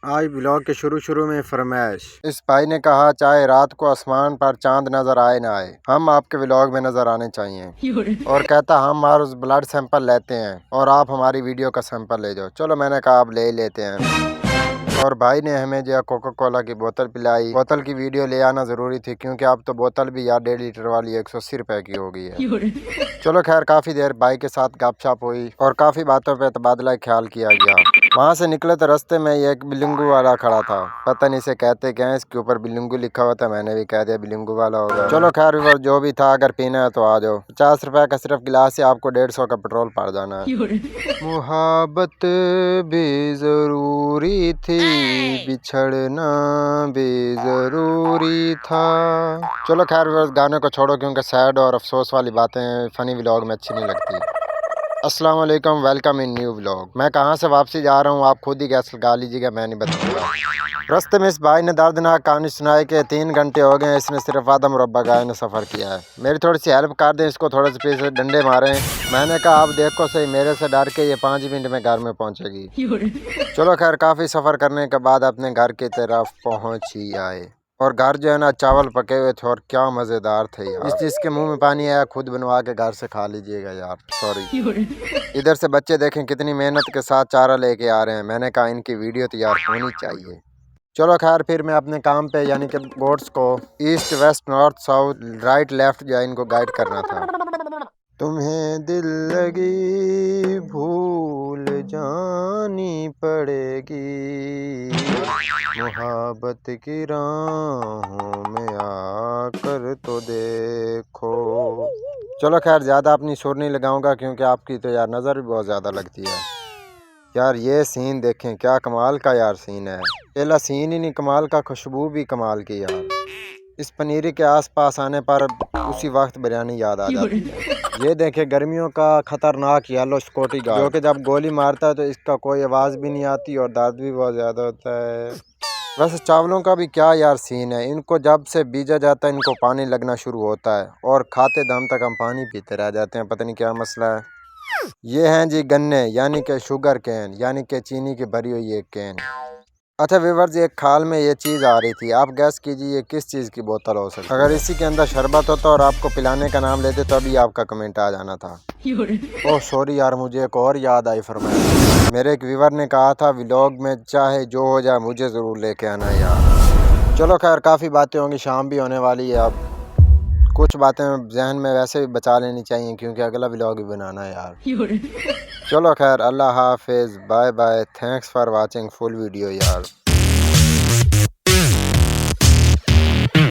आज ब्लॉग के शुरू में फरमाइश। इस भाई ने कहा चाहे रात को आसमान पर चांद नजर आए ना आए, हम आपके ब्लॉग में नजर आने चाहिए। और कहता हम हमारा ब्लड सैंपल लेते हैं और आप हमारी वीडियो का सैंपल ले जाओ। चलो मैंने कहा आप ले लेते हैं। और भाई ने हमें जो कोका कोला की बोतल पिलाई। बोतल की वीडियो ले आना जरूरी थी क्योंकि अब तो बोतल भी यार 1.5 लीटर वाली 180 रुपए की हो गई है। चलो खैर काफी देर भाई के साथ गपशप हुई और काफी बातों पे तबादला ख्याल किया गया। वहाँ से निकले तो रास्ते में ये एक बिलिंगू वाला खड़ा था। पता नहीं इसे कहते क्या है, इसके ऊपर बिलिंगू लिखा हुआ था। मैंने भी कह दिया बिलिंगू वाला होगा। चलो खैर वो जो भी था, अगर पीना है तो आ जाओ। 50 रुपए का सिर्फ गिलास से आपको 150 का पेट्रोल पड़ जाना है। मुहब्बत भी जरूरी थी, बिछड़ना भी जरूरी था। चलो खैर वो गाने को छोड़ो क्योंकि सैड और अफसोस वाली बातें फनी व्लॉग में अच्छी नहीं लगती। अस्सलाम वालेकुम, वेलकम इन न्यू व्लॉग। मैं कहाँ से वापसी जा रहा हूँ आप खुद ही गैस लगा लीजिएगा, मैं नहीं बताऊँगा। रास्ते में इस भाई ने दर्दनाक कहानी सुनाई कि 3 घंटे हो गए इसने सिर्फ आधा मुरब्बा गाय ने सफ़र किया है। मेरी थोड़ी सी हेल्प कर दें, इसको थोड़े से पीछे डंडे मारें। मैंने कहा आप देखो सही, मेरे से डर के ये 5 मिनट में घर में पहुँचेगी। चलो खैर काफ़ी सफ़र करने के बाद अपने घर की तरफ पहुँच ही आए। और घर जो है ना चावल पके हुए थे और क्या मज़ेदार थे यार। जिस चीज़ के मुंह में पानी आया खुद बनवा के घर से खा लीजिएगा यार, सॉरी। इधर से बच्चे देखें कितनी मेहनत के साथ चारा लेके आ रहे हैं। मैंने कहा इनकी वीडियो तैयार होनी चाहिए। चलो खैर फिर मैं अपने काम पे यानी कि गोट्स को east west north south right left जो है इनको गाइड करना था। तुम्हें दिल लगी भूल जानी पड़ेगी, मोहब्बत की राहों में आकर तो देखो। चलो खैर ज़्यादा अपनी सुर नहीं लगाऊंगा क्योंकि आपकी तो यार नज़र भी बहुत ज़्यादा लगती है। यार ये सीन देखें, क्या कमाल का यार सीन है। पहला सीन ही नहीं कमाल का, खुशबू भी कमाल की यार। इस पनीरी के आसपास आने पर उसी वक्त बिरयानी याद आ जाती है। ये देखें गर्मियों का खतरनाक येलो स्कॉटी गार्ड, जो कि जब गोली मारता है तो इसका कोई आवाज़ भी नहीं आती और दर्द भी बहुत ज़्यादा होता है। वैसे चावलों का भी क्या यार सीन है। इनको जब से बीजा जाता है इनको पानी लगना शुरू होता है और खाते दम तक हम पानी पीते रह जाते हैं, पता नहीं क्या मसला है। ये हैं जी गन्ने यानी कि शुगर कैन यानी कि चीनी की भरी हुई एक कैन। अच्छा व्यूअर्स, एक खाल में ये चीज़ आ रही थी, आप गैस कीजिए ये किस चीज़ की बोतल हो सकती है। अगर इसी के अंदर शरबत होता और आपको पिलाने का नाम लेते तो अभी आपका कमेंट आ जाना था। ओह सॉरी यार, मुझे एक और याद आई फरमाइश। मेरे एक व्यूअर ने कहा था व्लॉग में चाहे जो हो जाए मुझे ज़रूर लेके आना यार। चलो खैर काफ़ी बातें होंगी, शाम भी होने वाली है। अब कुछ बातें जहन में वैसे भी बचा लेनी चाहिए क्योंकि अगला व्लॉग भी बनाना है यार। चलो खैर अल्लाह हाफिज़, bye bye, thanks for watching full video यार।